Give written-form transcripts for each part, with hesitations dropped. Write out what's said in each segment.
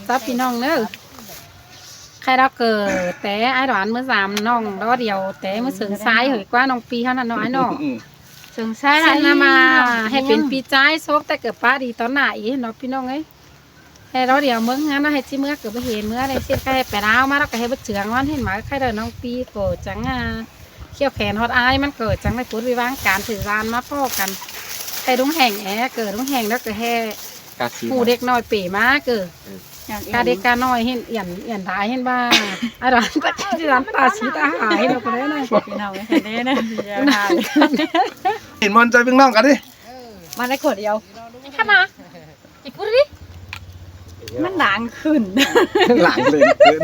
จ้าพี่น้องเนอะใครเราเกิดแต่ไอ้หลานเมื่อ3น้องรอเดียวแต่เมื่อเสริงซ้ายเหยกว่าน้องปีเท่านั้นน้อยน้องเสริงซ้ายเส้นมาให้เป็นปีใจโซกแต่เกิดป้าดีตอนไหนเนาะพี่น้องเอ้ยให้เราเดียวเมื่องั้นเราให้ชิเมื่อเกิดไปเห็นเมื่อไรเสียใครไปดาวมาเราก็ให้บัดเชืองวันเห็นหมาใครเดินน้องปีเกิดจังเขี้ยวแขนฮอดอายมันเกิดจังไม่พูดวิวางการถือรานมาพ่อกันใครดุ้งแห่งเกิดดุ้งแห่งแล้วก็แห่ผู้เด็กน้อยเป๋มาเกิดกาเด็กกาน้อยเห็นเอียนตายเห็นบ้าอะไรที่ร้านตาชีตาหายเราก็ได้นะพี่น้องเห็นได้นะเห็นมันใจเป็นน้องกันดิมาได้ขวดเดียวข้ามาอีกพูดดิมันหลังขึ้นหลังเล่นเกิน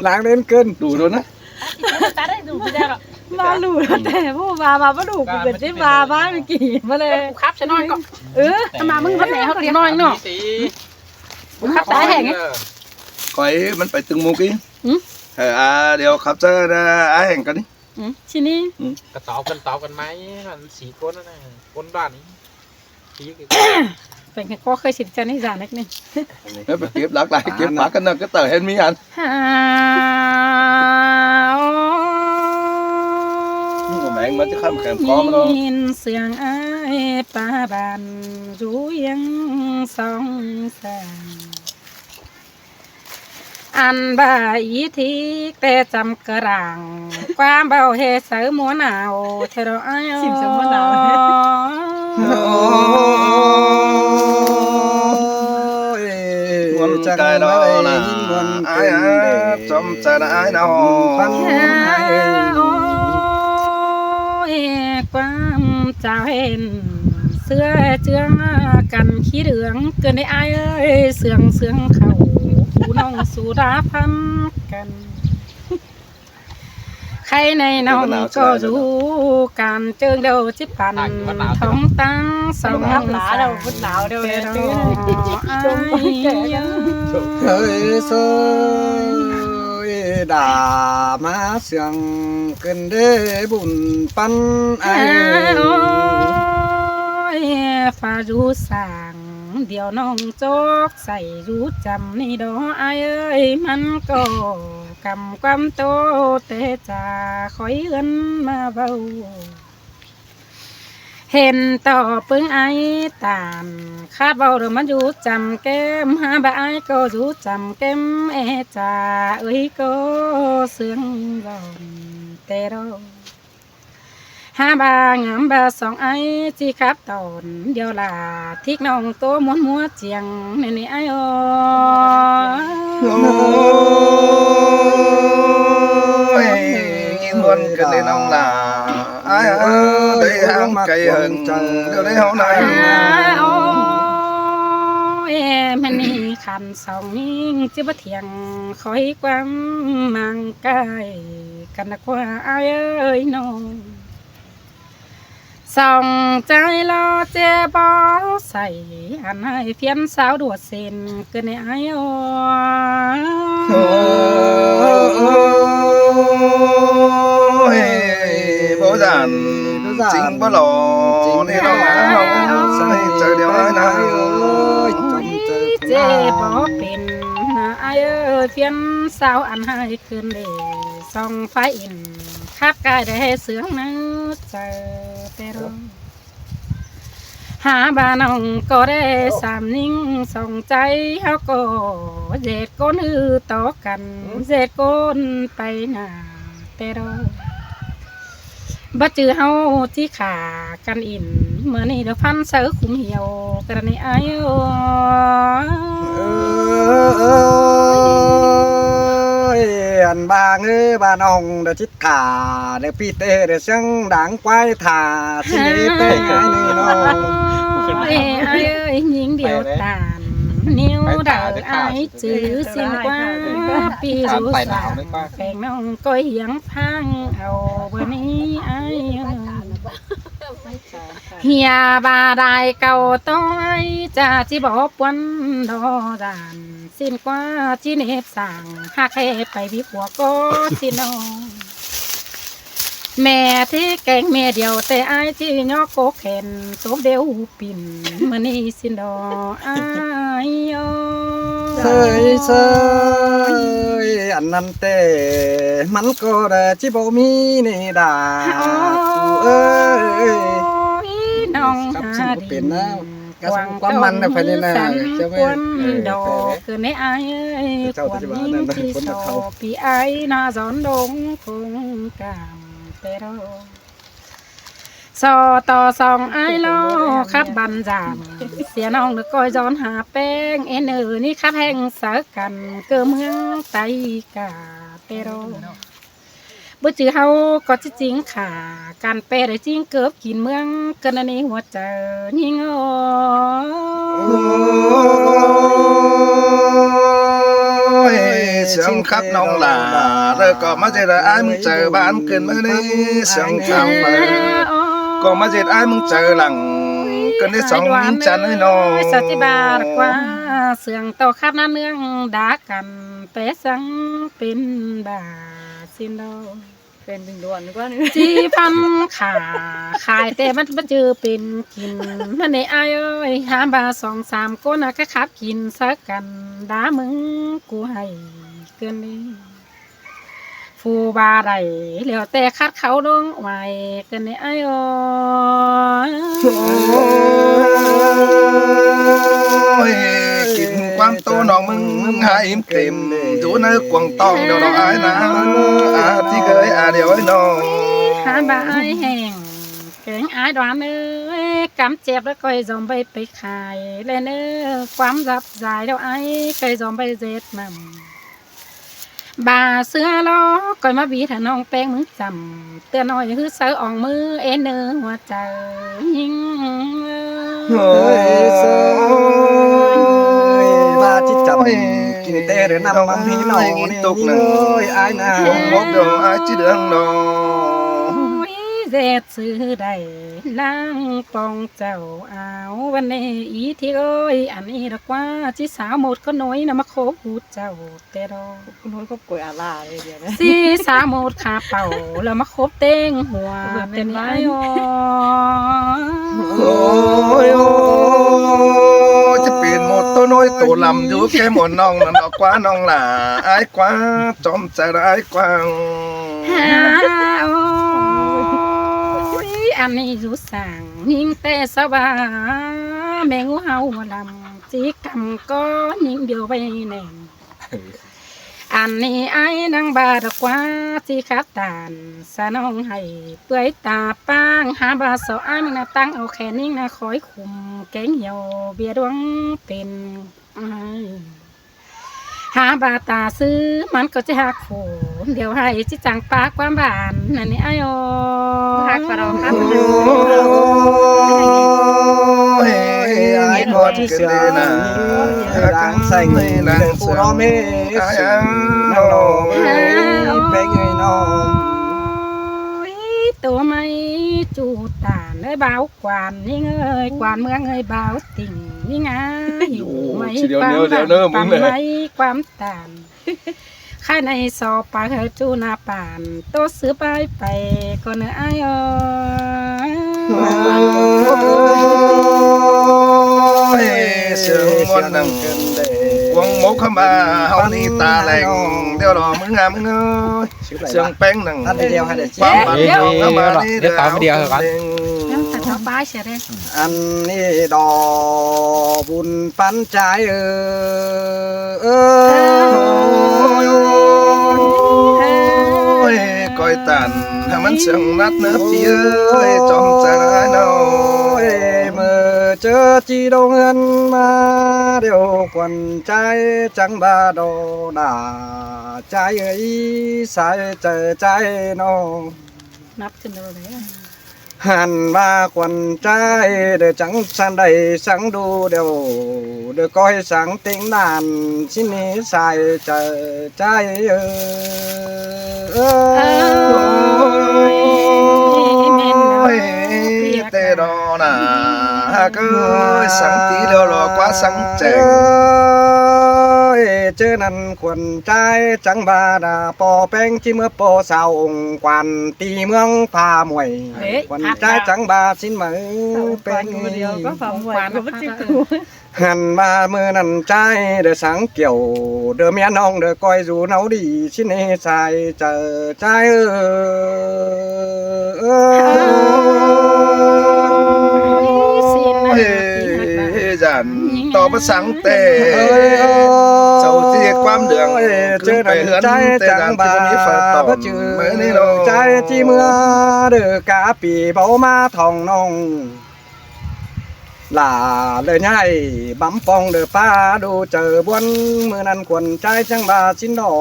หลังเล่นเกินดูดูนะตาได้ดูไม่ได้หรอกมาหลูแต่ผู้มาดูกูเป็นที่มาบ้านเมื่อกี้มาเลยครับฉันน้อยก็มามึงคนไหนเขาเลี้ยงน้อยเนาะครับตาแห้งก่อยมันไปตึงมุกอีเดี๋ยวครับเจอแห่งกันนี่ชิ้นนี้กระตอบกันไหมมันสีก้นนะก้นด้านนี้เป็นก็เคยสิจันให้จานเล็กนึงแล้วไปเก็บหลักหลายเก็บปากกันนะก็เต๋อเห็นมีอันแมงมันจะข้ามแขนคอมันเลยเสียงไอ้ป้าบานรู้ยังสองแสงอันบ่ายทีแต่จำกระรังความเบาเฮเสือมัวหนาวเธอไอ้สิมเสือมัวหนาวมันใจเรานะไอ้จมใจนะไอ้เราฟังความเจ้าเห็นเสื้อเจื้อกันขี้เหลืองเกินในไอ้เอ้ยเสืองเขาผู้น้องสุราพันกันใครในน้องก็รู้การเจิงเดียวจิปันท้องตั้งสองหลาเราพุทธหลาวเดียวเลยตื้อเฮ้ยโซ่ด่ามาเสียงเกินเด้บุญปันไอ้ฟ้ารู้สั่งเดี๋ยวน้องโจกใส่รู้จำนี่ดอไอ้เอ้ยมันก็กำความโตแต่จะคอยเอื้อนมาเบาเห็นต่อปึงไอ้ตามคาดเบาเดี๋ยวมันอยู่จำแก้มหาบ่ไอ้ก็อยู่จำแก้มจ่าเอ้ยก็เสื่องร้อนแต่เราหาบางามบาสองไอ้ที่ครับตอนเดียวลาทิกน้องโตมัวเจียงในไอ้มันกันในน้องลาไอ้ได้ห้างไกลเหินจังเดี๋ยวได้เฮาไหนมันนี่ขันสองนิ่งจะบ่เถียงคอยความมังกายกันนักว่าไอ้เอ้ยน้องส่องใจรอเจ็บใส่อันให้เพี้ยนสาวดวดเส้นเกินในไอ้บ่จันจริงบ่หลอนี่เราใส่ใจเดียวไอ้นะเจ็บเป็นไอ้เพี้ยนสาวอันให้ขึ้นเลยส่องไฟอินขับกายได้เสืองนึกใจแต่รหาบ้านน้องก็ได้สามนิ่งส่งใจเฮาก็เจ็ดก้นต่อกันเจ็ดก้นไปหน้าแต่รบ่จือเฮาที่ขากันอินเมื่อนี้เดี๋ยวพันเสือคุ้มเหี่ยวกระนี้อายุอันบางบ้านองเดชิดขาเดพี่เต้เดเสียงดังควายถาสิเต้ไงนี่น้องเอ้ยหญิงเดียวตานนิ้วดาวไอ้จื้อสิ่งกว่าปีรู้สาแฝงน้องก็ยังพังเอาวันนี้ไอ้เฮียบาได้เก่าต้อยจะจีบอกวันดอจานสิ้นกว่าจีเนบสั่งหากให้ไปวิบัวก็สิน้องแม่ที่แกงแม่เดียวแต่ไอ้ที่ยอกโกแขนโซบเดียวปิ่นมันนี่สินดอไอ้ เซยเซยอันนั้นแต่มันก็ได้ที่บ่มีนี่ดาเอ้ย น้อง ครับ หา สิ่งบ่เป็นนะ กวาง ความมันน่ะไปนี่นะ สัน ใช่ไหม ควนดอกคือในอายค เจ้า วน ที่ว่า ยิ่ง นั่นน่ะ ที่ คน ส น่ะ อ เขา ปีไอ้นาสอนดงคงกามเปโรสอต่อสองไอ้โลครับบันจามเสียน้องเด็กก้อยย้อนหาแป้งเอ็นนี่ครับแห้งสักกันเกิมเมืองไตกาเปโรบ่จือเฮาก็สิจริงค่ะการเปได้จริงเกือบกินเมืองเกินอันนี้หัวใจยิงอ๋อ เสียงครับน้องหลาแล้วก็มาเจอไอ้มึงเจอบ้านขึ้นมานี่เสียงคำไปก็มาเจอไอ้มึงเจอหลังกันได้สองนิ้นจันให้น้อง สัจจิบาลกว่าเสียงต่อคาบหน้าเนืองด่ากันเปสังเป็นบาสินโด เป็นถึงด่วนกว่านี่ จีพันขาขายแต่มันบ่เจอเป็นกินมันในอายเอ้ยหาบาสองสามคนน่ะก็ขับกินสักกันด่ามึงกูให้เกินนี้ฟูบาได้แล้วแต่คัดเขาลงไว้เกินในอายเอ้ย โอ้ยกินความโตน้องมึงหาอิ่มเต็มดูเนื้อกวางตองเดี๋ยวน้องอายนะที่เคยเดี๋ยวไอ้น้อง หาบายแห้งแกงอายดวนเอ้ยกำเจ็บแล้วก็ยอมไปขายเลยเนื้อความรับสายแล้วไอ้ก็ยอมไปเจ็ดนำบาเสื้อล้อก็มาบีถ้าน้องแป้งมึงจำเตือนน้อยคือเสืออ่องมือเอ็นเนื้อหัวใจยิง โอ้ เอ้ยเซ ย ยบาที่จับกินแต่เด้อนำมันพี่น้องนี่ ตกหนึ่ง เอ้ยอายนะ วงมกเดี๋ยวอายจีเดืองน้อง เจ็ดซื้อได้ล้างปองเจ้าเอาวันนี้อีที่เอ้ยอันนี้ดอกว่าที่สาวหมดก็น้อยนะมาโคบหูเจ้าแต่ดอก คุณนุ้ยก็กวยอาลาเลยเดี๋ยวนะ สีสาวหมดขาเป่าแล้วมาคบเต้งหัวเป็นไงอ๋อ โอ้ยโอ้ยจะเปลี่ยนหมดตัวน้อยตัวลำอยู่แค่หมดน้องนั่นดอกกว่าน้องหล่าอายกว่าจอมใจร้ายกว่า ฮาโอ้ยอันนี้อยู่สั่งยิงแต่สบาแมงเฮาลำจีกำก็ยิงเดียวไปแน่น อันนี้ไอ้นางบาดกว่าที่คัดตานสะน้องให้เปื่อยตาป้างหาบาสออ้ายมึงนะตั้งเอาแค่นิ่งนะคอยคุมแกงเหี่ยวเบียร์ดวงเป็นอ้ายหาบาตาซื้อมันก็จะหักโผเดี๋ยวให้จิจังปากความบานนั่นนี่ไอ้โอ พักกระดองครับ โอ้ยอายกอดกันเลยนะ ดังใส่เงินเดินปูรอเมสน้องเป็นไงน้อง ตัวไม่จูตานเอ้ยบ่าวกวานนี่เอ้ยกวานเมืองเอ้ยบ่าวติ่งนี่ไงอยู่ไม่ความไม่ความตานข้าในสอบปากเฮจูนาป่านโตซื้อไปก็เนื้อไอ้เอ้ย เสียงมวนหนึ่งวงมกเข้ามาเฮานี่ตาแหลงเดี๋ยวรอมึงมึงเอ้ยเสียงแป้งหนึ่ง ท่านเดียวให้เด็ก ความบันเทิงเข้ามานี่ เดี๋ยวตามเดียวเหรอครับ ยังแต่ชาวบ้านเสียเลย อันนี้ดอกบุญปันใจเออ ก้อยตันให้มันเสียงนัดเนื้อพี่เอ้ยจอมใจร้ายน้อย เมื่อเจอจีดงเงินมาเดี๋ยวควันใจจังบาดอดาใจเอ้ยสายเจอใจน้อง นับขึ้นเราเลย หันมาควันใจเดี๋ยวจังสันใดสังดูเดี๋ยวก้อยสังติงนานชิ้นนี้สายเจอใจเออ เตรอน่ะก็สังตีเดียวรอกว่าสังเจง เจอนั่นควนใจจังบาดาปอแป้งที่เมื่อปอสาวองค์กวนตีเมืองพามวยควนใจจังบาสินมือ เป็ เป็น น คนเดียวก็ฝังไว้ก็ไม่จิ้ม หันมาเมื่อนั้นใจเดือสังเกี่ยวเดือเมียน้องเดือก้อยอยู่เนาดีชินเฮใจเจอใจเฮ้จันต่อประสังเตเจ้าที่ความเดือง เจอ ไป นั้น เฮือน ใจ แต่ จั ดั ง ง บา ที่มีฝาตอม จือ เมื่อนี้น้อง ใจที่เมื่อเดือกาปีเบามาทองน้องลาเลยง่ายบำปองเดือป้าดูเจอบวนมือนั้นควรใจจังบาชินดอ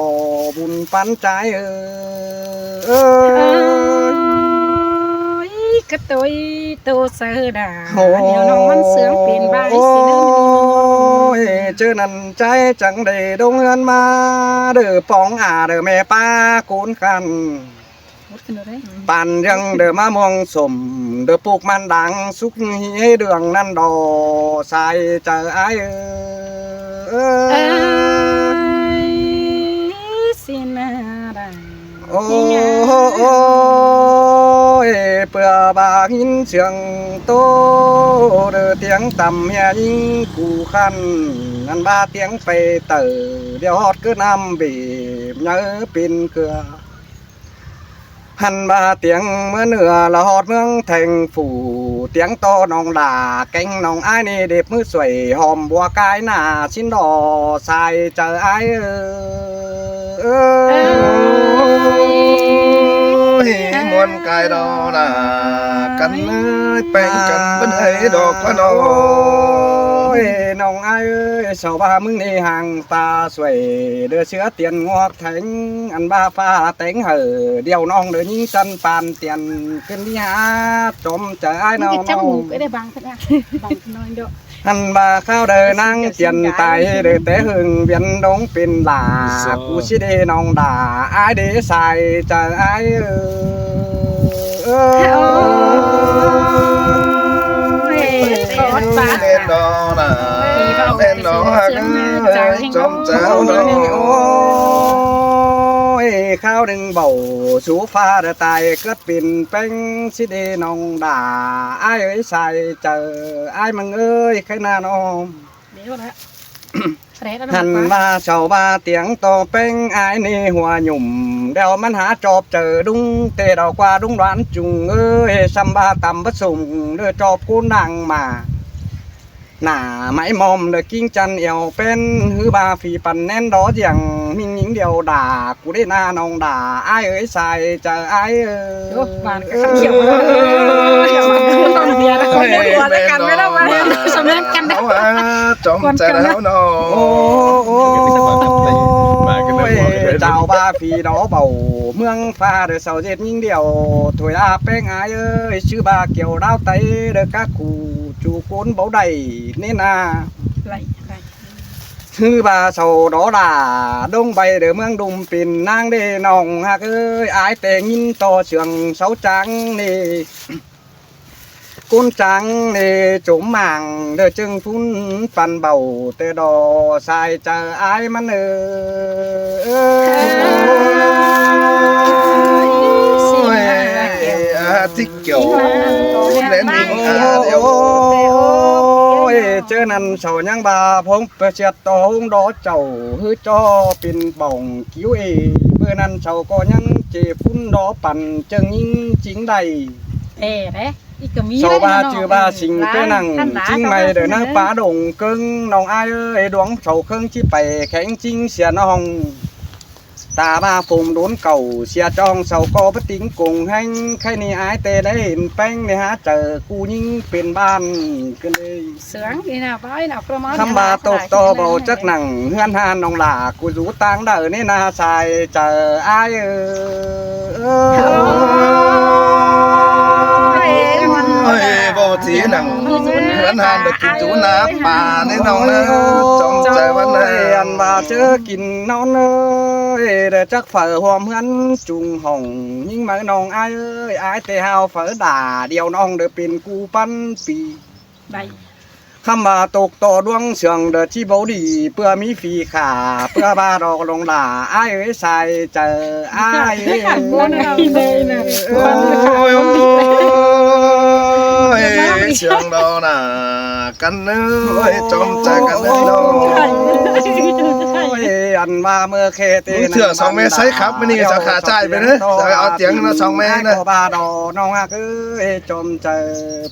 บุญปันใจกระตุยตูเสือดาเดี๋ยวน้องมันเสืองเปลี่ยนใบสิเด้อ เจอนั่นใจจังได้ดงเงินมาเดือปองเดือแม่ป้ากูนกัน หมดกันเลย ปันยังเดือมามองสมเดือปลูกมันดังสุกให้เดืองนั่นดอใส่เจอไอ้สินาดา โอ้ยเปื่อบาหินเสียงโตเดือเตียงต่ำเฮียยิงกูขันนั่นบาเตียงไปเตอเดี๋ยวฮอดก็นำบีบเนื้อปินเกลือหันบาเตียงเมื่อเหนือละฮอดเมืองแทงฝูเตียงโตน้องด่าแกงน้องไอ้นี่เด็บมือสวยหอมบัวกายหน้าชิ้นดอใส่เจอไอ้มวนกายดอน่ะกันเลยแป้งกันเป็นไอ้ดอกพะนอ น้องไอ้สาวบ้ามึงนี่ห่างตาสวยเดือเชื้อเตียนงอกแทงอันบ้าฟ้าแต่งเหอเดียวน้องเดือยิงจันปานเตียนขึ้นที่หาจมเจอไอ้น้อง จมูกก็ได้บางสักอย่างบางน้อยเดียว หันบาเข้าเดินนั่งเตียนตายเดือแต่หึงเวียนดงเป็นหลากูชิเดน้องด่าไอ้เดใส่เจอไอ้เล่นดอน่ะเล่นดอฮักจมเจ้าดอ โอ้ยข้าวหนึ่งเบาสูฟ้าเดตายเกิดปิ่นเป็นสิเดน้องด่าไอ้เอ้ยใส่เจอไอ้มึงเอ้ยใครหน้าน้อง เดี๋ยวละ หันมาเจ้าบาเตียงต่อเป็นไอ้นี่หัวหยุ่มเดี๋ยวมันหาจอบเจอดุ้งเตะดอกกว่าดุ้งร้านจุงเอ้ยซัมบาตำผสมเดือจอบกูนั่งมาหน้าไม้มอมเดือกิ้งจันเอวเป็นฮือบาฝีปันแน่นดออย่างมิ่งหญิงเดียวด่ากูได้หน้าน้องด่าไอ้เอ้ยใส่เจอไอ้โอ้บานก็เขียวต้องเบียร์แล้วก็หัวแล้วกันไม่ได้มาสำเร็จกันได้ จมเจ้าดอ โอ้เจ้าบาฝีดอเบาเมืองฟ้าเดือเสาเจ็ดยิ่งเดียวถวยอาแป้งอายเอ้ยชื่อบาเกี่ยวดาวไตเดือกะคูจูโกนเบาใดนี่นา ไร ชื่อบาเสาดอด่าดงใบเดือเมืองดุมปิ่นนางเดนองฮักเอ้ยอายแต่งินต่อเชืองเสาจังนี่กุนจังนี่จุ่มหมางเดือจึงฟุ้นปันเบาแต่ดอใส่เจออายมันที่เกี่ยวเล่นดิงเดียว เจอนั่นเสายังบาพงเปเสียตอหงดอเจ้าฮือจอปินบ่องคิ้วเมื่อนั้นเสาก็ยังเจ็บฟุ้นดอปั่นจึงยิงจริงใด เอ๊ะเด้อีกก็มี เสาบาจือบาสิงเปนังจริงไม่เดินหน้าป่าดงเกิงน้องอายเอ้ยดวงเสาเครื่องที่ไปแข็งจริงเสียน้องตาบาผมโดนเก่าเสียจองเสาก็ปติ้งกงแห้งใครนี่อายเตได้เห็นแป้งเนี่ยฮะเจอกูยิงเป็นบ้านกันเลย เสืองนี่นะไปนะประมาณ คำบาตกตอเบาจักหนังเฮือนหานน้องหลากูอยู่ต่างเด้อนี่นาใส่เจออายเฮ้ยบ่ทีหนังเฮือนหานเด็กกินจูน้ำป่าในน้องนะจมใจวันไหน อันว่าเจอกินนอนเอ้ยเด้อจักเฝอหอมเฮือนจุงห้องยิ่งมาน้องอายเอ้ยอายแต่เฮาเฝอด่าเดียวน้องเด้อเป็นกูปันปี ใบ คำว่าตกต่อดวงเสียงเดือดที่เบาดีเพื่อมีฝีขาเพื่อบาดอกลงด่าอ้ายเอ้ยใส่เจออ้าย บ้านเราเลยนะ โอ้ย ยเสียงดอน่ะกันเอ้ยจอมใจกันเอ้ยดอ อันมาเมื่อเคเต เถื่อสองแม่ใช้ครับไม่นี่จะขาจ่ายไปเนอะจะเอาเตียงนะสองแม่นะ บาดอน้องฮักเอ้ยจอมใจ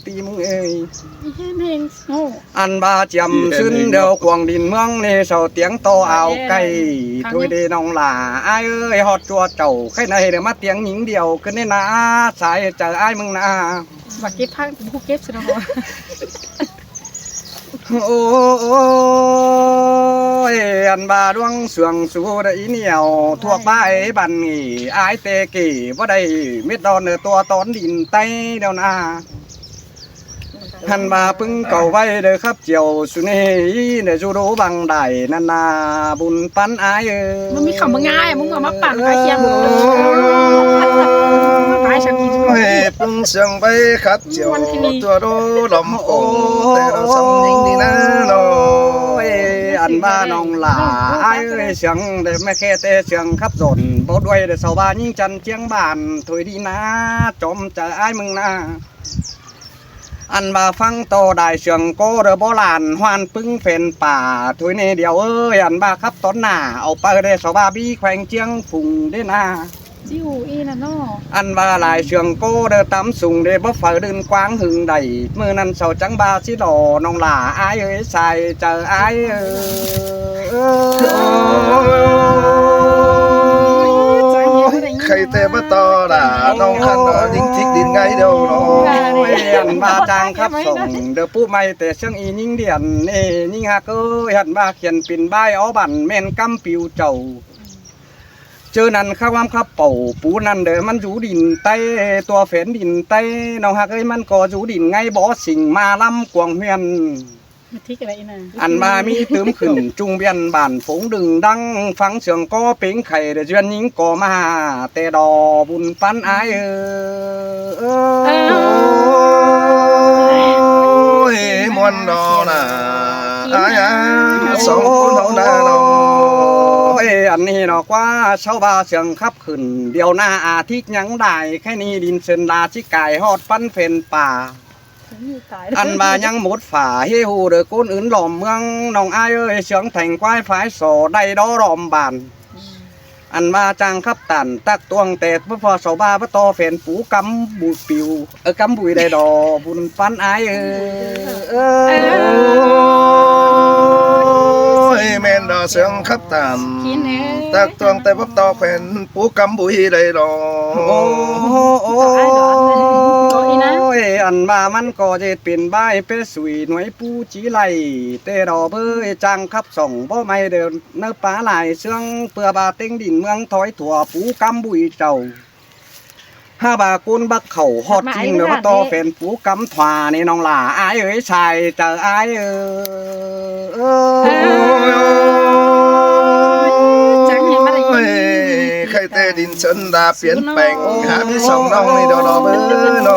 ปีมึงเอ้ย เพลงโง่ อันบาจำซึ้นเดียวกวางดินเมืองนี่เสาเตียงโตเอาไก่ถวยเดน้องหล่าอ้ายเอ้ยฮอดจัวเจ้าใครในเดี๋ยวมาเตียงหญิงเดียวขึ้นในนาสายเจออ้ายมึงนะ บักเก็บพังผู้เก็บสิเนาะ โอ้ยอันบาดวงเสืองสูได้เหนียวทั่วบ้ายบันนี่อายเตกี่ว่าได้เม็ดดอนเนื้อตัวตอนดินไตเดียวนาหันมาพึ่งเก่าไว้เด้อครับเจียวสุนีเด้อจูโรบังได้นันนาบุญปันอายเอ้ย มันมีคำว่าง่ายมึงมาปั่นไปเคียงไปฉันกิน โอ้ยปึ้งเสียงไปขัดเจียวตัวโดลมโอ้แต่เราสำยิงดีนะเนาะ อันบ้าน้องหล่าอายเอ้ยเสียงเด้อไม่แค่เตเสียงขับสนบ่ด้วยเด้อชาวบ้านยิ่งจันเจียงบ้านถอยดีนะจอมเจออายมึงนะอันบาฟังโตได้เสียงโกเด้อโบราณฮวนปึ้งเฟนป่าถอยนี่เดียวเอ้ยอันบาขับต้นหน้าเอาไปเด้อชาวบ้านบี้แขวงเจียงฝุ่งเด้อนะ จิ้วอีน่ะเนาะ อันบาหลายเสียงโกเด้อตำสูงเด้อบ่ฝ่าเดินกว้างหึงใดมื้อนั้นเสาจังบาสิดอน้องหล่าอายเอ้ยใส่เจออายเอ้ย ใครเตะมาต่อด่าน้องคันยิงทิกดินไงเดียวเนาะ อันบาจางครับส่งเด้อผู้ไม่แต่เสียงอีนิ่งเดียนนี่นิ่งฮักเอ้ยหันบาเขียนปิ่นใบอ้อบันแม่นกำปิวเจ้าเจอนั่นข้าวความขับเป่าปูนั่นเด้อมันอยู่ดินใต้ตัวเฝนดินใต้น้องฮักเอ้ยมันก็อยู่ดินไงบ่สิ่งมาล้ำกวางเฮือน มาทิกอะไรน่ะ อันมามีเติมขึ้นจุงเบียนบ้านฝงดึงดังฟังเสียงก็เป่งไข่เดือดเยือนยิงก็มาแต่ดอบุญปันอายโอ้ยมวนดอน่ะอ้ายสองคนเอาหน้าเนาะ อันนี้เนาะว่าชาวบ้านเสียงขับขึ้นเดี๋ยวหน้าอาทิตย์ยังได้แค่นี้ดินเส้นลาชิกายฮอดปั้นเฟนป่าอันบายังหมดฝ่าเฮฮูเด้อคนอื่นหล่อมเมืองน้องอายเอ้ยเสียงแทงควายฝ่ายโสได้ดอรอมบานอันมาจางขับตันตักตวงแต่พอชาวบ้านพระตอเฟนปูกำบุยปิวกำบุยได้ดอบุญปันอายแม่นดอเสียงขับตันตักตวงแต่พบตอแขวนปูกำบุยได้ดออันมามันก็จะเป็นใบเป็ดสุยหน่วยปูจีไหลแต่ดอเบยจังขับส่งบ่ไม่เดินเนื้อปลาไหลเสื่องเปื่อบาเต็งดินเมืองถอยถั่วปูกำบุยเจ้าห้าบากุนบักเข่าฮอดจริงเด้อว่าตอแฟนปูกำถวานี่น้องหล่าอายเอ้ยชายเจออายจังเห็นมาได้ ใครเตะดินชนดาเปลี่ยนแปลงหามีสองน้องนี่ดอเบอร์โน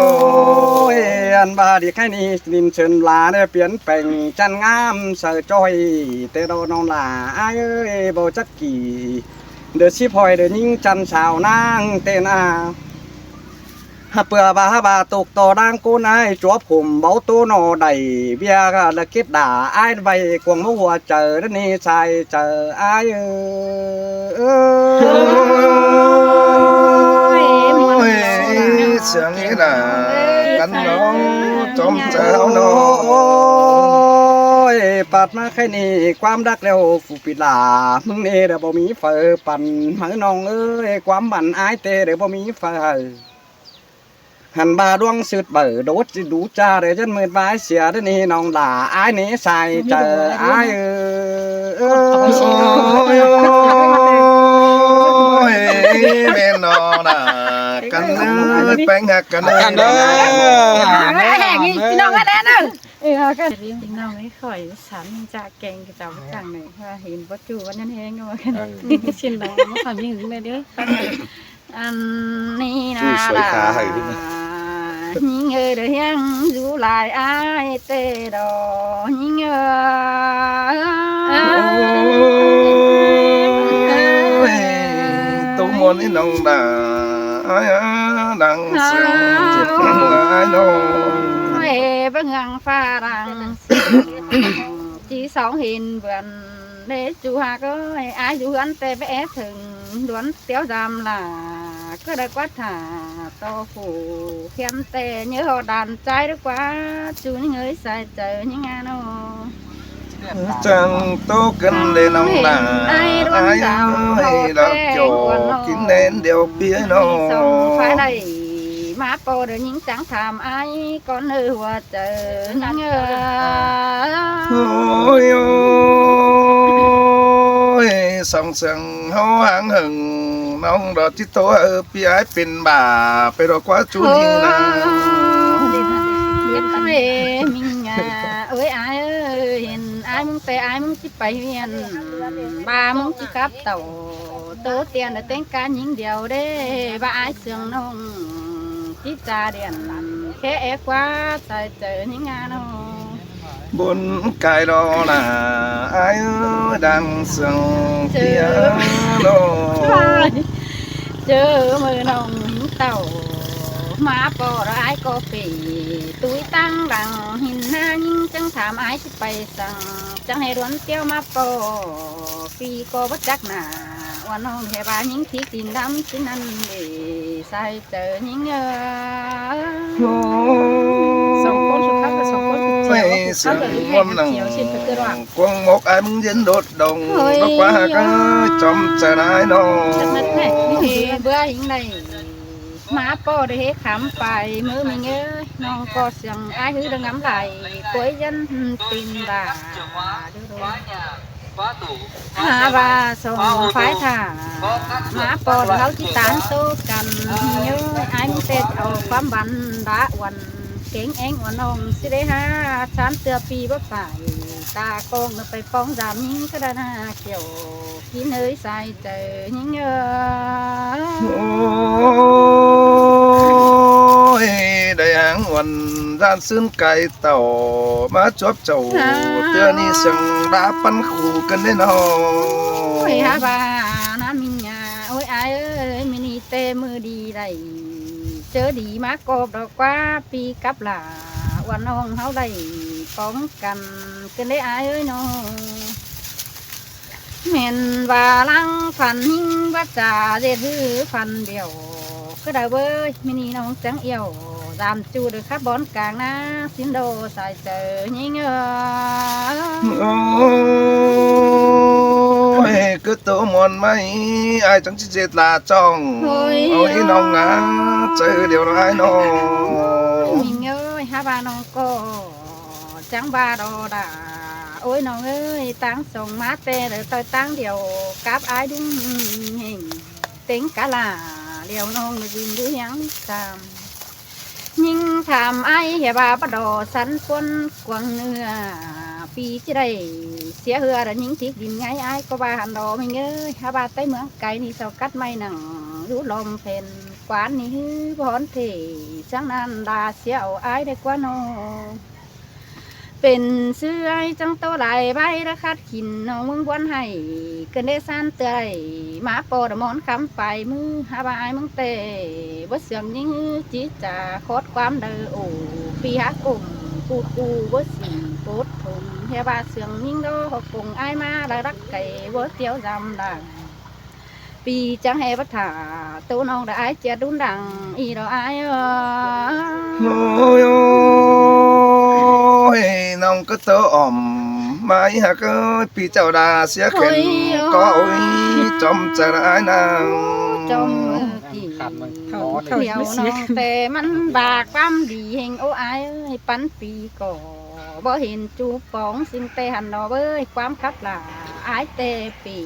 อันบาดีแค่นี้ดินเชิญลาเนี่ยเปลี่ยนแปลงจันงามเสือจอยแต่เราน้องหล่าอายเอ้ยบ่จักกี่เดือดชิพอยเดือดยิ่งจันสาวนางเตนาฮะเปื่อบาตกต่อด่างกูนายจวบผมเบาตัวหนอใดเบียก็ละคิดด่าอายใบกวงมะหัวเจอแล้วนี่ชายเจออายเสียงนี้น่ะกันน้องจอมเจ้าน้อง ปัดมาแค่นี้ความรักแล้วฟูปิลามึงนี่เดี๋ยวบ่มีเฟอปั่นหาน้องเอ้ยความบั่นอายเตเดี๋ยวบ่มีเฟอหันบาดวงสืดเบอโดดจิดูจ้าเดี๋ยวฉันมืดไว้เสียเดี๋ยวนี้น้องด่าอายนี่ใส่เจออายแม่นอน่ะกันเนื้อแป้งหักกันเนื้อ กันเด้อ แหงนี่พี่น้องกันแน่นึงกันพี่น้องไม่ค่อยสันจะแกงกับเจ้าจังไหนว่าเห็นวัตถุวันนั้นแห้งก็ว่ากันชินดองมาความยิ่งเลยเด้ออันนี้นะยิ่งเด้อยังอยู่หลายอายเตดอยิ่งตู้มนนี่น้องด่าดังเสียงเจ็บหัวน้อง nói với ngang pha rằng chỉ sống hiền vườn để chú hà có ai chú ăn tê vẽ thường đoán téo giam là cứ đã quá thả to phủ khen tê nhớ họ đàn trai đó quá chú những người xài chờ những anh ô chẳng tô cần để nông là ai ơi đã chỗ kín đến điều phía nó phải đây má po được những chẳng thàm ai con ơi hòa chờ những ôi ôi song song hao hang hừng nông đó chỉ tô ở phía ai bên bà phải đó quá chú đi nào mình ơi ai ơi hiện ai muốn tè ai muốn chỉ phải hiền ba muốn chỉ cắp tàu tớ tiền để tên cá những điều đấy ba ai sương nông chỉ trà đèn khẽ quá tại chờ những ngàn ô bốn cái đó là ai ơi đang sương phía đó chờ mưa nồng tàu má bò ra ai có phì túi tăng đằng hình na nhưng chẳng thảm ai chỉ bay sang chẳng hề đoán tiêu má bò phi có bất chắc nà oan hồng hè ba những thiết tin đắm xin ăn để sai chờ những sòng côn sụt khắp là sòng côn sụt chiều sòng côn sụt chiều xin phải cơ đoạn quăng một ai muốn dính đốt đồng nó quá cái trong trời này nó thì bữa hình này má po để hết khám phải mơ mình ơi non có sừng ai hứa đang ngắm lại cuối dân tin bà và sòng phái thả má po để chỉ tán số cần nhớ ai muốn tết ở quán bắn đã quần kén én quần ông sẽ để ha chán tưa pi bất phải ta con nó phải phóng giảm những cái đó là kiểu kín hơi sai chờ những ôi đại hàng hoàn gian xương cài tàu má chóp chầu tưa ni sừng đã bắn khủ cân đến nó ôi ha bà na mình nhà ôi ai ơi mình tê mưa đi đây chớ đi má cọp đó quá pi cắp là quan ông háo đây phóng cầm cái lấy ai ơi nó miền và lăng phần hình bắt trà dệt hư phần điều cứ đầu bơi mini nông trắng yêu làm chu được khắp bón càng na xin đồ xài chờ nhinh ôi cứ tổ mòn mấy ai chẳng chỉ dệt là trong ôi nông á chơi điều đó ai nó mình ơi ha ba nông cô trắng ba đồ đã ôi nông ơi táng sông mát tê rồi tôi táng điều cáp ai đúng hình tính cả là điều nông là gì đứa nhắn làm nhưng thảm ai hè bà bắt đầu sắn quân quăng nưa pi chứ đây xé hừa là những chiếc đinh ngay ai có ba hành đồ mình ơi ha ba tới mướn cái ni sao cắt may nằng rú lom phèn quán ni hư bón thì sáng nan đà xéo ai đây quá nôเป็นซื้อไอ้จังโตหลายใบราคาขินน้องมึงวันให้เกินได้สั้นเตยมาโปดมอนคำไปมือหาบายมึงเตะบ่เสื่อมยิ่งจีจ่าโคตรความเดือโอปีหากลุ่มปูปูบ่สีโคตรถุงเฮบาเสื่อมยิ่งโดหกปุ่งไอ้มาได้รักไก่บ่เตี้ยวดำดังปีจังเฮบัดถาตัวน้องได้ไอ้เจียดุนดังอีดอกไอ้ôi nông cứ tớ ỏm mãi hả cơ pi chào đà xé khen có ôi trong trời ai nào trong kỳ thiểu nông tềมันบากปั๊มดีเฮงโอ้ไอ้ปั้นปีก่อบ่เห็นจูปองสิ่งเตหันดอกเอ้ยความคับหลาไอ้เตปี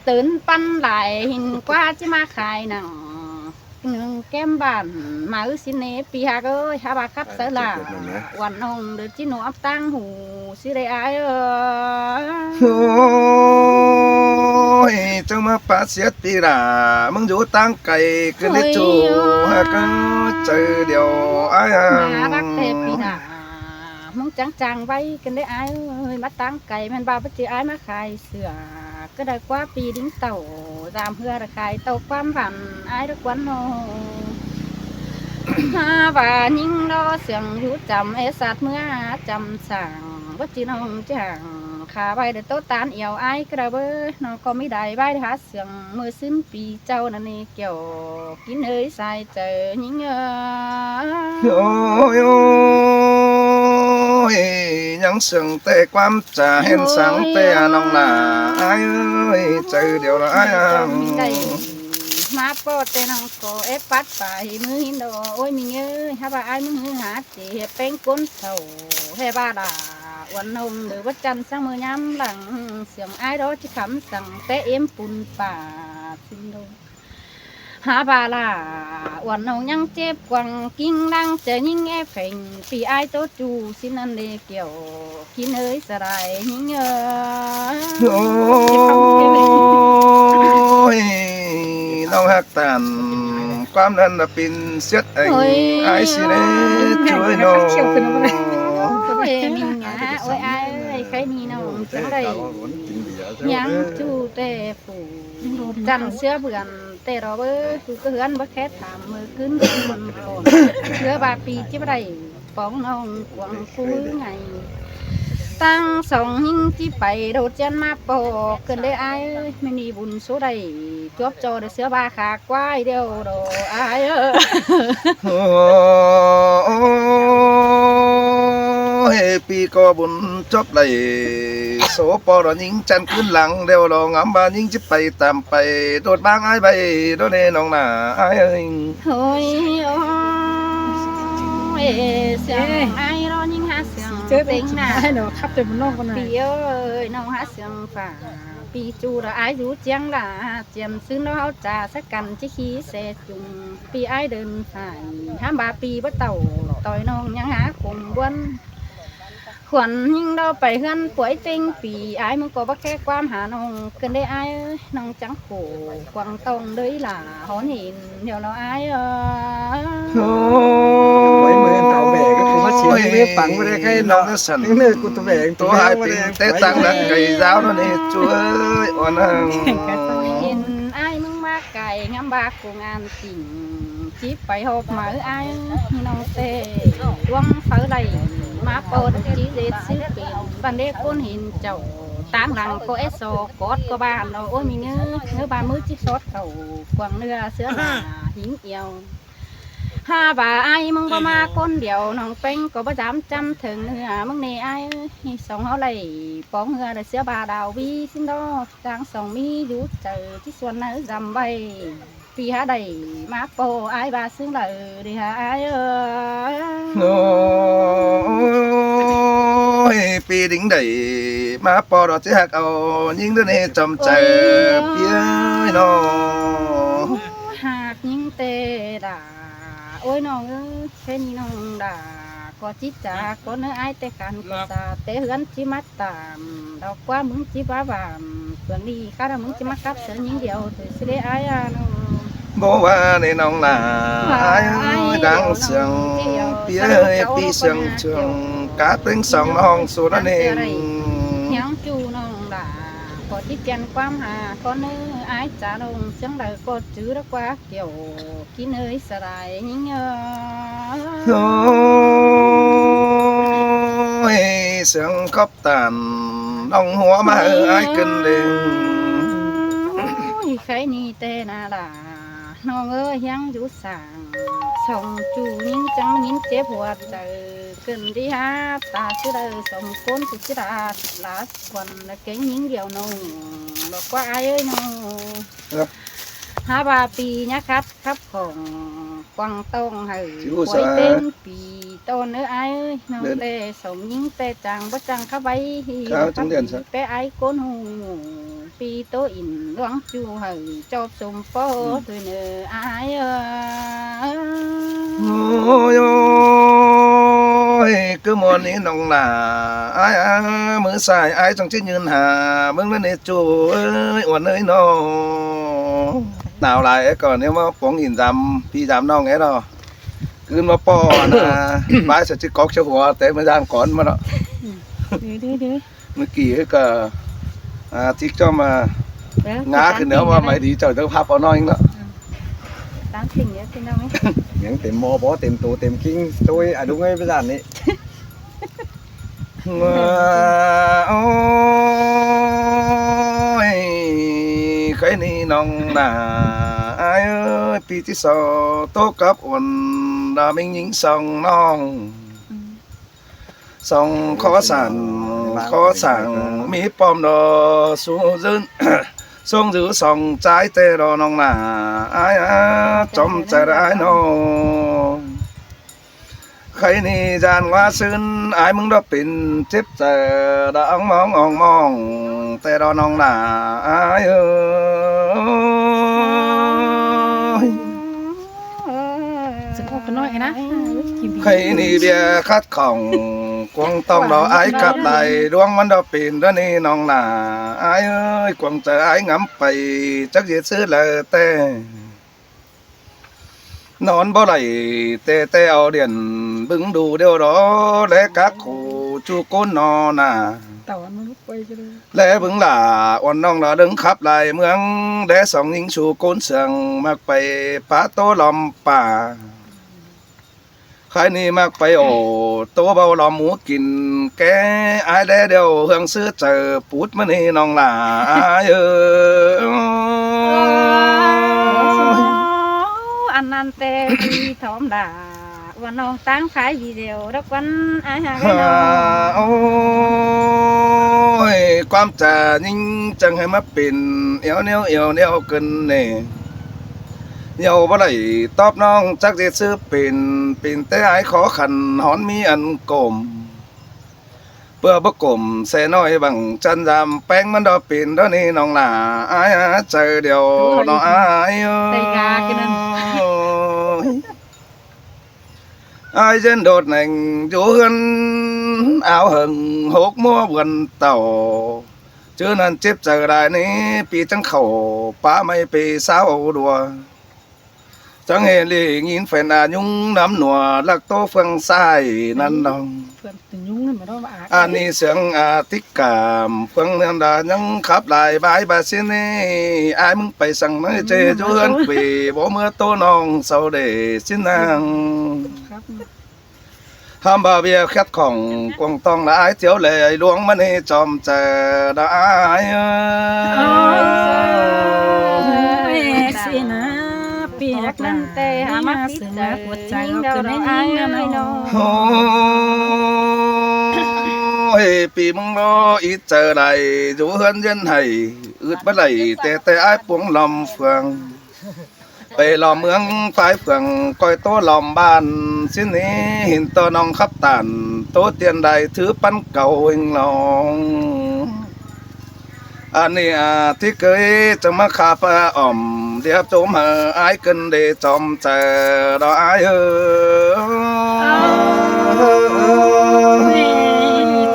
ตื่นปั้นหลายหินกว่าจะมาขายหนังแก้มบ้านมาอึสิเนปีหากเอ้ยหาบาคับเสลาวันนองเดือดจีโนอับตั้งหูสิได้ไอ้ôi cho mà phá xiết pi ra mừng dù tăng cày cứ lấy chủ hả cơ chơi điều aiมารักเทปีหนามึงจังไว้กันได้ไอ้มาตั้งไก่มันบ้าปจีไอ้มาขายเสือก็ได้กว่าปีดิ้งเต่าตามเพื่อขายเต่าความผันไอ้ทุกวันโน và những lo sườn rú chầm ế sát mưa chầm sàng bất chi nông chẳng khá bay để tốt tán yêu ai cái bơ nó có mấy đại bay hát sườn mưa xin pi châu nè kiểu kín hơi sai chờ những ôi ôi nhắn sừng tê quam trà hen sáng tê nong là ai ơi trời điều là ai à má po tên ông có ép bắt phải mưa hin đồ ôi mình ơi hai bà ai mưa hát thì bén cuốn sầu hai bà đãวันนมหรือว่าจันทร์สร้างมือย้ำหลังเสียงไอ้รถที่คำสั่งเตะเอ็มปุ่นป่าสินโดหาบาลาวันนงยังเจ็บกวังกิ้งดังเจอยิ่งแอบเพ่งปีไอ้โตจูสินันเลเกี่ยวกินเอ้ยสลายยิ่งโอ้ยน้องฮักตันความนั้นเป็นเสียดไอ้สิเนช่วยน้อง ôi mình ngã ôi ai ơi cái ni nào chẳng đây nhắn chu tê phủ chăn sữa bươn tê đó bơ chú cứ hươn bơ khét thảm mơ cứng mình còn sữa bà pi chứ bà đầy bóng nông quăng phú ngày tăng sòng hình chỉ bảy đầu chân mà bò cần để ai ơi mình đi bùn số đầy chốt cho để sữa ba khạc quay đều đồ ai ơiปีก็บุญจบเลยโสปอรยิงจันขึ้นหลังเดี๋ยวรองำบายิงจะไปตามไปโดดบางไอ้ใบโดดเนน้องหน้าไอ้เอ้ย thôi ôi sương ai lo nhưng hát sương tính nè nó khắp từ một nông con này pi ơi nông hát sương phà pi chu là ai rú chăng là chém xương nó trà sắc cành chỉ khí xe chung pi ai đơn phải ham ba pi bắt tàu tỏi nông nhang há cùng quân khuẩn nhưng đâu phải hơn tuổi tinh vì ai muốn có bác khẽ quan hà nông cần đây ai ơi nông trắng khổ quảng tông đấy là hón hình nhiều nó ai mấy mươi tàu về cái cũng mất chiếu với phẳng với cái nó những nơi của tụi vềตัวหายเป็นเตะตังนักไก่ย้าวนั่นเองช่วยอ่อนหัง nhìn ai muốn má cày ngắm ba cùng an tình chỉ phải hộp mở ai nông tê quăng phở đầy má bò được chỉ để xứ biển ban đêm con hình chậu tán lằng có eso cốt có ba nó ôi mình nhớ ba mới chiếc sót cầu quăng nưa sữa là hiến yêu ha bà ai mong ba ma con điều nòng bánh có ba dám trăm thường nưa mong nè ai sống họ lấy bóng nưa để sữa bà đào bi xin đó đang sống mi rút chờ chiếc xuân nở dầm bay vì há đầy má bò ai bà xứng lời đi hả ai ơi โอ้ยปีดิ้งได้มาปอดจะหักเอายิงด้วยนี่จำใจเปี้ยน้อง hạt những tê đà ôi nó thế ni nó đà có chít chả có nơi ai tê càn có sa tê hươn chỉ mắt tạm đọc qua muốn chỉ bá vàm phượng đi khá là muốn chỉ mắt cắp sợ những điều thì sẽ để ai nó บอกว่าในน้องหลาดังเสียงเปี้ยปีเสียงเชิงกาตึงสองห้องสูนั่นเอง nhắn chu nó đà có chít chăn quam hà có nơi ai trả đồng chẳng đời có chữ đó qua kiểu kín nơi sợ lại những โอ้ยเสียงคบตันน้องหัวมาไอ้ขึ้นเด้ง cái ni tê na là nó ơi hiang rú sàng sống chủ những chẳng những chế hoạt đời cần đi ha ta chứ đời sống côn thì chứ là còn là cái những điều nồng nó qua ai ơi nó ha ba pi nhá khắp khắpของquăng tông hử quay tên pi tôn nữa ai ơi nó tê sống những tê chàng bất chàng khắp bay bé ai côn hùng pi tố in loáng chu hử cho sum phố tôi nè ai ơi โอ้ยคือมอนี้น้องหลาไอ้มือสายไอ้จังจะยืนหาเบิ่งนั่นนี่จูเอ้ยอ่อนเอ้ยน้องหนาวหลายก่อนเนี่ยมาป๋องหินดำพี่ดำน้องไอ้เนาะคืนมาป้อนะบ้านสัจจิกอกเชหัวแต่มาด้านก่อนมาเนาะ đi เมื่อกี้ก็ทิกเจ้ามา งาขึ้นเนื้อว่าไม่ดีเจ้าเจ้าภาพเอาน้อยเนาะ tám thình nhé trên đâu ấy những tiệm mò bỏ tiệm tù tiệm kinh tôi đúng ấy bây giờ này ôi cái ni nong là ai ơi pi tí sò tô cấp ổn là mình những sòng nong sòng khó sản mi pom đồ xuống dưng xuống giữ sòng trái tê đồ nong là ai trong trái ai nóใครนี่จานว่าซึนไอ้มึงดอกปิ่นทิพย์เจอดองมองแต่ดอน้องหน้าไอ้เอ้ย จะพูดกันหน่อยนะ ใครนี่เบียคัดของกวงต้องดอกไอ้กับไหลดวงมันดอกปิ่นด้านนี้น้องหน้าไอ้เอ้ยกวงเจอไอ้งำไปจักจะซื้อเลยแต่นอนบ่ไหลแต่เอาเดียนบึงดูเดียวรอและกักขู่จูก้นนอน่ะ ต่อมันไปจะดู และบึงหล่าอ่อนน้องหล่าดึงขับไหลเมืองและสองยิงชูก้นเสียงมักไปป้าโตลอมป่าใครนี่มักไปโอโตเบาลอมหมูกินแกไอ้เดียวเฮืองซื้อเจอปูดมันนี่น้องหล่าเอăn ăn tê đi thóm đà và non tán phải gì đều đất quanh ai hàng cái nó โอ้ยความจะยิ่งจังให้มาเป็นเอวเนียวเกินเนี่ยเหี่ยวบ่ได้ตอบน้องจักสิซื้อเป็นแต่ไอ้ขอขันหอนมีอันกลมเพื่อบ่กลมแส่น้อยบังจันยามแป้งมันดอกเป็นเท่านี้น้องหล่าอ้ายเจอเดียวน้องอ้ายai trên đột nành chú hân áo hừng hốt mua vườn tàu chứ nên tiếp giờ đại ní pi trắng khẩu phá mây pi sao đùa chẳng hề lì nhìn phải là nhung nắm nùa lạc tô phương sai năn đồng เพื่อนถึงยุ่งเลยมาด้วยมา อันนี้เสียงติกามเพิ่งนั่นดายังขับลายบายบาสินี่อายมึงไปสั่งมาเจจูเฮือนปีบ่เมื่อโตน้องเศร้าเดสินาง ครับ ห้ามบาเบียแคทของกวงต้องละอายเที่ยวเลยหลวงมันนี่จอมเจอได้สินะเปียกนั่นเตะหามาสึงหัวใจเราเกินให้นิ่งนะน้อง โอ้ยปีมึงรออีเจอใดอยู่เฮือนเย็นให้อึดบ่ไหลแต่อายปวงลอมเฟืองไปลอมเมืองฝ่ายเฟืองก้อยโตลอมบ้านสินี้เห็นตัวน้องขับตันโตเตียนใดถือปั้นเก่าเองลองอันนี้ที่เคยจะมาขาปะอ่อมเดี๋ยวโจมอายกันเดจอมเจอดอกอาย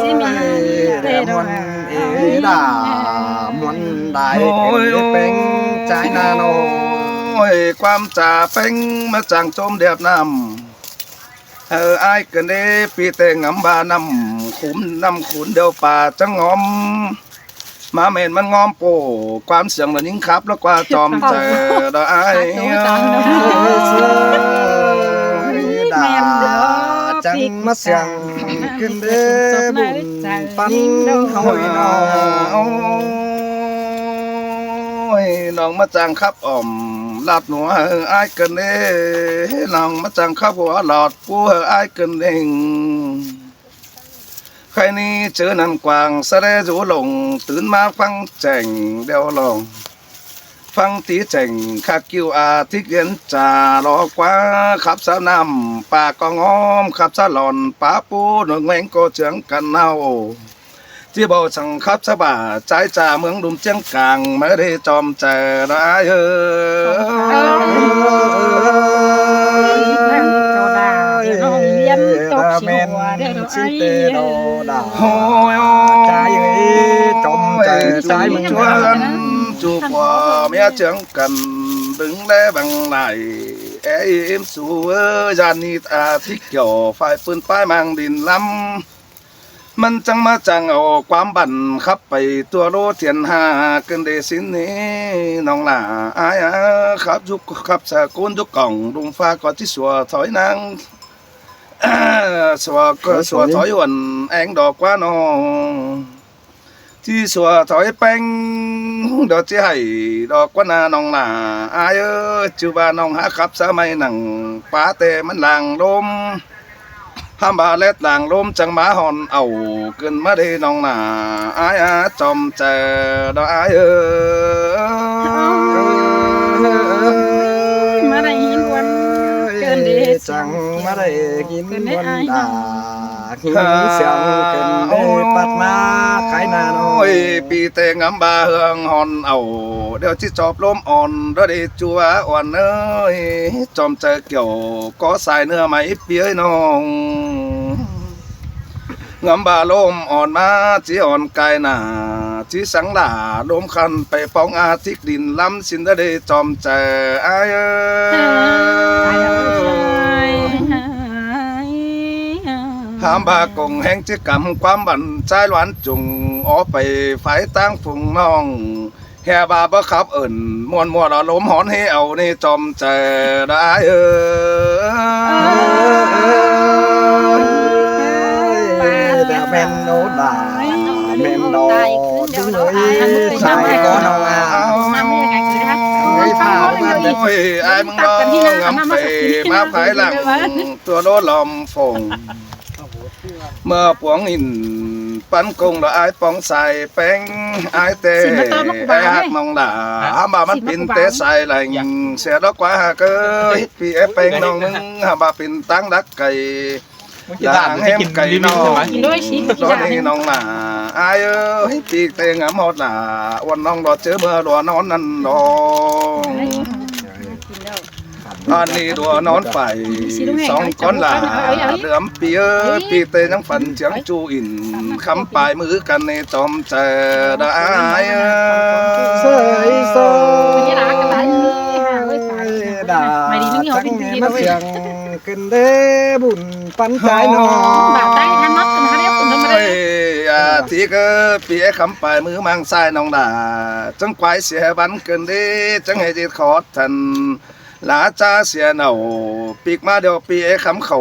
จิมีเตะดอก đã muốn đại em bên trái na nô โอ้ยความจ่าเป้งมาจางโจมเดียบน้ำอายกันเดปีแต่งำบานำขุมน้ำขุนเดียวป่าจังงอมมาเม็นมันงอมโปความเสียงมันยิ่งครับแล้วกว่าจอมเจอดอกอาย đã chẳng mất xiang kinh đế bùn bắn hồi nào โอ้ยน้องมาจางครับอ่อมลาดหนัวอายกันเด้น้องมาจางครับหัวหลอดปูอายกันเองใครนี่เจอนันกวางสะเรจูหลงตื่นมาฟังแจ่งเดียวลองฟังตีแจ่งข้ากิ้วทิกเย็นจ่ารอกว่าขับสะนำป่ากองอ้อมขับสะหลอนป่าปูหนึ่งแมงก็เจืองกันเน่าที่บ่สั่งขับสะบ่าใจจ่าเมืองดุมเจียงกลางไม่ได้จอมเจอได้โอ้ยtrái trong trái mình chuan chụp qua mẹ chẳng cần đứng lẽ bằng lại em xù gian ni thích kiểu phải phương phái mang đình lắm มันจังมาจังเอาความบั่นขับไปตัวโลเทียนหาเกินเดสินนี้น้องหล่าอายครับยุกครับสกุลยุกกล่องลุงฟ้าก็ที่สัวถอยนางสัวก็สัวถอยวันแองดอกว่าน้องที่สัวถอยแป้งดอกที่ให้ดอกว่านาน้องหล่าอายจูบาน้องหาครับสมัยหนังป้าแต่มันหลังลมห้ามบาเล็ดหลังลมจังหมาหอนเอาเกินมาได้น้องหนาอายจอมเจอดอกอายมาได้ยินวันเกินเดช จังมาได้ยินวันด่าหินเสียงเกินเดปัดมาขายนาน้อ โอ้ ย ยปีเตงำบาเฮืองหอนเอาเดี๋ยวที่จอบลมอ่อนดได้จัวอ่อนเอ้ยจอมเจอเกี่ยวก็สายเนื้อไหมเปียน้องงำบาลมอ่อนมาจีอ่อนกายหนาจีสังหลาลมคันไปป้องอาทิตย์ดินล้ำสินได้จอมเจออายหามบากงแห่งจิกรรมความบันใจหวานจุงออกไปฝ่ายตั้งฝุ่งน้องแห่บาบ่ขับเอิ่นมวนมัวเราล้มหอนให้เอานี่จอมเจอได้แต่แม่นโนดาแม่นดอกดึงเลยสายก็น้องอาเฮ้ยพามาเด็ด โอ้ยไอ้มึงร้องงำเปมาภายหลังตัวโลลอมฝงเมื่อปวงหินปั้นกงแล้วไอ้ปองใส่แป้งไอ้เตะไอ้หักมองด่าหาบามันปินเตะใส่ไหลยังเสียดอกกว่าเกยพี่ไอ้แป้งน้องมึงหาบาปินตั้งดักไก่ด่างแฮมไก่น้อง กินด้วยสิ ตอนนี้น้องหนาอายพี่เตะงามหมดหนาวันน้องรอเจอเมื่อรอนอนนั่นรออันนี้ดัวนอนไปสองก้อนหลาเหลือมปีปีเตยังฝันเจียงจูอินคำปลายมือกันในจอมเจอได้ เสยโซ นี่รักกันได้ด่าจังแม่มาเสียงขึ้นเด้บุญปันใจน้อง บาดได้ทันนัดกันเขาเรียกคุณทำไม ที่ก็ปีคำปลายมือมังสายน้องด่าจังควายเสียบันเกินเด้จังให้จิตขอทันลาจ้าเสียเหนาปีกมาเดี๋ยวปีคำเข่า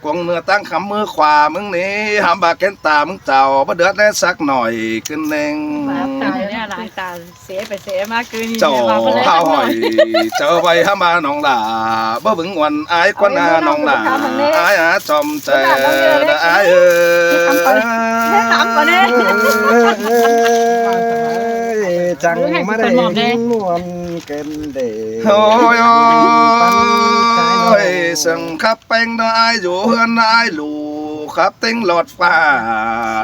กวงเนื้อตั้งคำมือขวามึงนี้หามบาแกนตามึงเจ้าบ่เดือดแน่สักหน่อยขึ้นเน่ง ตายเนี่ยหลายตาเสียไปเสียมากเกิน เจ้าข้าวหอยเจ้าใบหามาน้องด่าบ่บึงวันอายกว่านาน้องด่าอายจอมเจอได้อายถามก่อนเนี่ย จังมาได้นวลเกินเด้ โอ้ยสังขับแป้งได้อยู่เฮือนได้ลูครับเต็งหลอดฟ้า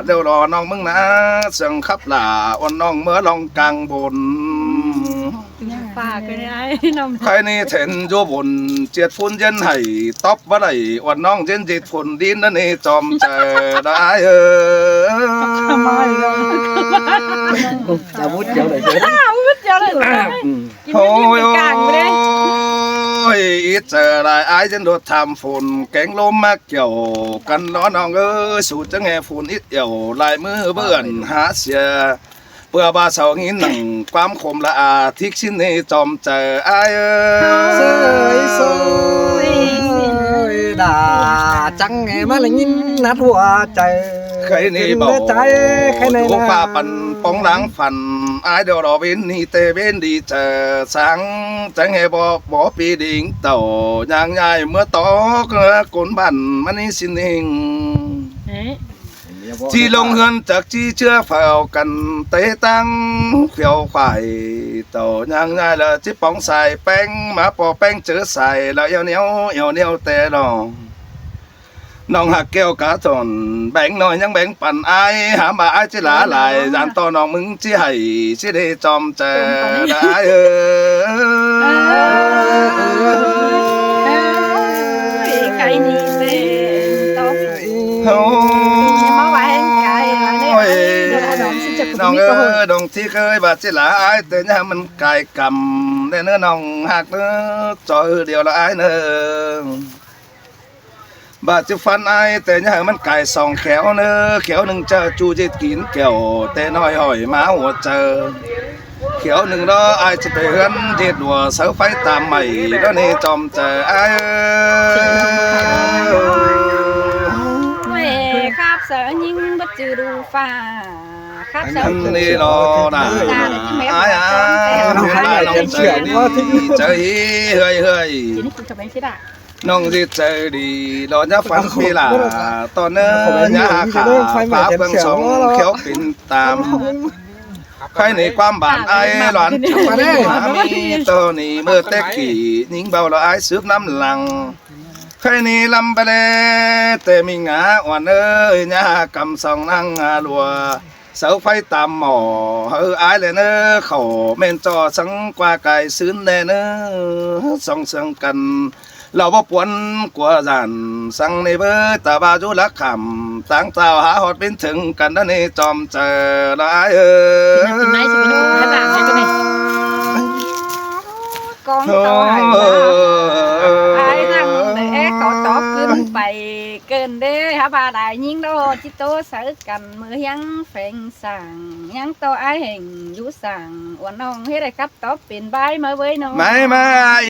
เดี๋ยวรอน้องมึงนะสังขับหล่าอ่อนน้องเมื่อลองกลางบน ปากกันไอ้น้อง ใครนี่เห็นอยู่บนเจียดฝุ่นเย็นให้ตบบ่ได้อ่อนน้องเย็นจิตฝุ่นดินนั่นนี่จอมเจอได้ทำไมเลย อาวุธเดียวเลยเด้ พูดเจ้าเลยกิน โอ้ ไม่ ย กลางเลย อีเจอได้อายจนโดดทำฝุ่นแกงลมมาเกี่ยวกันล้อน้องสูดจังแห่ฝุ่นอิดเอี่ยวลายมือเบื่อนหาเสียเพื่อบาเสาหินหนังความคมละอาทิกชิ้นนี้จอมเจออาย เสยโซด่าจังแม่มาเลยยินนัดหัวใจ ใครนี่บอก ใจใครใน ดูป่าปันปองหลังฝันอายเดี๋ยวรอเว้นนี่เตเว้นดีเจอสังจังแห่บ่ปีดิ่งเต่าย่างใหญ่เมื่อตอกกนบันมันนี่สิหนิงจีลงเฮือนจากจีเชื่อเฝ้ากันเตะตั้งเขียวฝ่ายเต่าย่างง่ายละจีป๋องใส่แป้งมาปอแป้งเจอใส่แล้วเอวเหนียวแต่ดองน้องหักแก้วกาทนแบ่งหน่อยยังแบ่งปั่นอายหามาอายจีหลาหลายจานต่อน้องมึงจีให้จีได้จอมเจอได้ไก่นี่เลยต้อง โอ้น้องดงที่เคยบาดจิหลาอายแต่เนี่ยมันกายกำแต่เนื้อน้องหักเนื้อจอยเดียวละอายเนื้อ บาดจะฟันไอแต่เนี่ยมันไก่สองแขวเนอแขวหนึ่งเจอจูจะกินแก้วแต่น้อยหอยมาหัวเจอแขวหนึ่งเนาะไอจะไปเฮือนเด็ดหัวเสาไฟตามใหม่แล้วนี่จอมเจอไอ เมื่อครับเสือยิงบัดจือดูฟ้าครับเสือ นี่รอนะไอ้น้องเจอนี่เจอเฮ้ยเฮ้ย ทีนี้คุณจะเป็นที่ด่า น้องที่เจอดีรอจะฟังพี่ล่ะตอนนี้ยาขาฟ้าเบื้องสองเขียวปิ่นตามใครในความบานไอ้หลานจุกมีตัวนี้เมื่อเต็กกี่ยิงเบาละไอ้ซึบน้ำหลังใครนี่ลำไปเลยแต่มีงาอ่อนเอ้ยยากำสองนั่งลัวเสาไฟตามหมอไอ้เลยเนอเขาเม่นจอสังกว่าไก่ซื้นแน่เนอสองเสียงกันเราบ่ปวนกว่าจันสั่งในเบอร์ตาบาจุลักคำตั้งเจ้าหาหอดเป็นถึงกันนั่นนี่จอมเจอละไอ้เอ้ย กินไหนสิเป็นกระดาษใช่ไหม กองต่อไอ้นั่งเด็กก็ตอบขึ้นไปเกินเด้ฮะบาได้ยิงโดจิโตเสือกันเมื่อยังเฟ่งสั่งยังโตไอ้แห่งอยู่สั่งวันน้องให้ได้ครับตอบเป็นใบมาเว้ยน้อง ไม่